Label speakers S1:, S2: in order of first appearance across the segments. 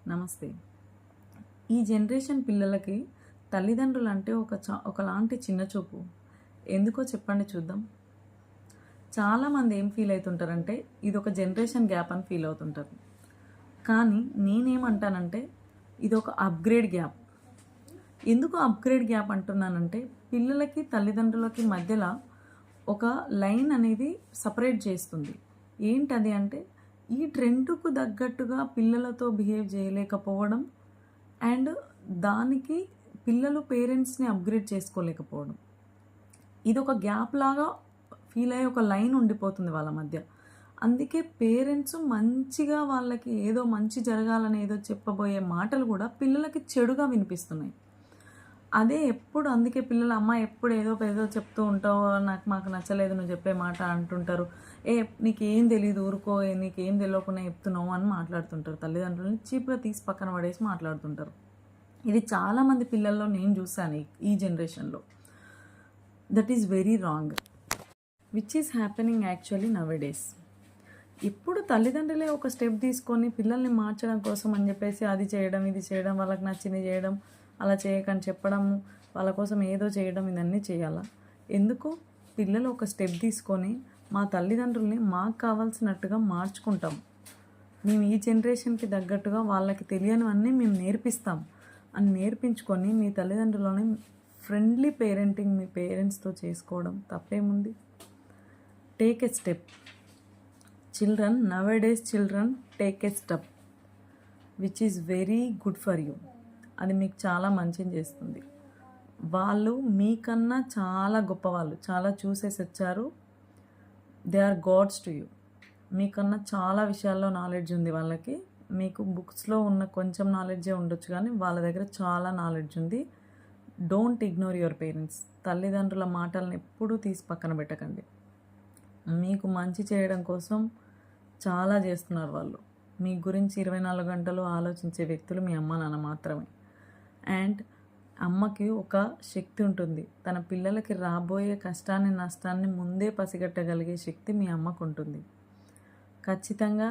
S1: నమస్తే. ఈ జనరేషన్ పిల్లలకి తల్లిదండ్రులు అంటే ఒకలాంటి చిన్న చూపు. ఎందుకో చెప్పండి చూద్దాం. చాలామంది ఏం ఫీల్ అవుతుంటారంటే ఇది ఒక జనరేషన్ గ్యాప్ అని ఫీల్ అవుతుంటారు. కానీ నేనేమంటానంటే ఇది ఒక అప్గ్రేడ్ గ్యాప్. ఎందుకు అప్గ్రేడ్ గ్యాప్ అంటున్నానంటే పిల్లలకి తల్లిదండ్రులకి మధ్యలో ఒక లైన్ అనేది సపరేట్ చేస్తుంది. ఏంటది అంటే ఈ ట్రెండ్కు తగ్గట్టుగా పిల్లలతో బిహేవ్ చేయలేకపోవడం అండ్ దానికి పిల్లలు పేరెంట్స్ని అప్గ్రేడ్ చేసుకోలేకపోవడం. ఇది ఒక గ్యాప్ లాగా ఫీల్ అయ్యే ఒక లైన్ ఉండిపోతుంది వాళ్ళ మధ్య. అందుకే పేరెంట్స్ మంచిగా వాళ్ళకి ఏదో మంచి జరగాలని ఏదో చెప్పబోయే మాటలు కూడా పిల్లలకి చెడుగా వినిపిస్తున్నాయి. అదే ఎప్పుడు అందుకే పిల్లలు అమ్మ ఎప్పుడు ఏదో చెప్తూ ఉంటావు, మాకు నచ్చలేదు నువ్వు చెప్పే మాట అంటుంటారు. నీకేం తెలియదు ఊరుకో, నీకేం తెలియకుండా చెప్తున్నావు అని మాట్లాడుతుంటారు. తల్లిదండ్రులని చీప్గా తీసి పక్కన పడేసి మాట్లాడుతుంటారు. ఇది చాలామంది పిల్లల్లో నేను చూశాను ఈ జనరేషన్లో. That is very wrong, which is happening actually nowadays. ఇప్పుడు తల్లిదండ్రులే ఒక స్టెప్ తీసుకొని పిల్లల్ని మార్చడం కోసం అని చెప్పేసి అది చేయడం ఇది చేయడం, వాళ్ళకి నచ్చింది చేయడం, అలా చేయకని చెప్పడము, వాళ్ళ కోసం ఏదో చేయడం, ఇదన్నీ చేయాలా? ఎందుకు? పిల్లలు ఒక స్టెప్ తీసుకొని మా తల్లిదండ్రుల్ని మాకు కావాల్సినట్టుగా మార్చుకుంటాం. మేము ఈ జనరేషన్కి తగ్గట్టుగా వాళ్ళకి తెలియనివన్నీ మేము నేర్పిస్తాం అని నేర్పించుకొని మీ తల్లిదండ్రులని ఫ్రెండ్లీ పేరెంటింగ్ మీ పేరెంట్స్తో చేసుకోవడం తప్పేముంది? Take a step. Children, nowadays children take a step which is very good for you. అది మీకు చాలా మంచిని చేస్తుంది. వాళ్ళు మీకన్నా చాలా గొప్పవాళ్ళు, చాలా చూసేసి వచ్చారు. They are gods to you. మీకన్నా చాలా విషయాల్లో నాలెడ్జ్ ఉంది వాళ్ళకి. మీకు బుక్స్లో ఉన్న కొంచెం నాలెడ్జే ఉండొచ్చు, కానీ వాళ్ళ దగ్గర చాలా నాలెడ్జ్ ఉంది. Don't ignore your parents. తల్లిదండ్రుల మాటలను ఎప్పుడూ తీసి పక్కన పెట్టకండి. మీకు మంచి చేయడం కోసం చాలా చేస్తున్నారు వాళ్ళు. మీ గురించి 24 గంటలు ఆలోచించే వ్యక్తులు మీ అమ్మ నాన్న మాత్రమే. అండ్ అమ్మకి ఒక శక్తి ఉంటుంది. తన పిల్లలకి రాబోయే కష్టాన్ని నష్టాన్ని ముందే పసిగట్టగలిగే శక్తి మీ అమ్మకు ఉంటుంది. ఖచ్చితంగా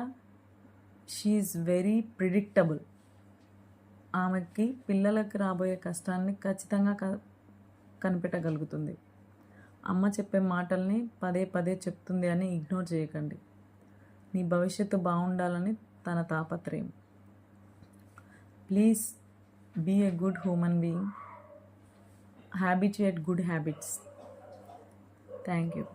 S1: షీ ఈజ్ వెరీ ప్రిడిక్టబుల్. ఆమెకి పిల్లలకి రాబోయే కష్టాన్ని ఖచ్చితంగా కనిపెట్టగలుగుతుంది. అమ్మ చెప్పే మాటల్ని పదే పదే చెప్తుంది అని ఇగ్నోర్ చేయకండి. మీ భవిష్యత్తు బాగుండాలని తన తాపత్రయం. Please be a good human being. Habituate good habits. Thank you.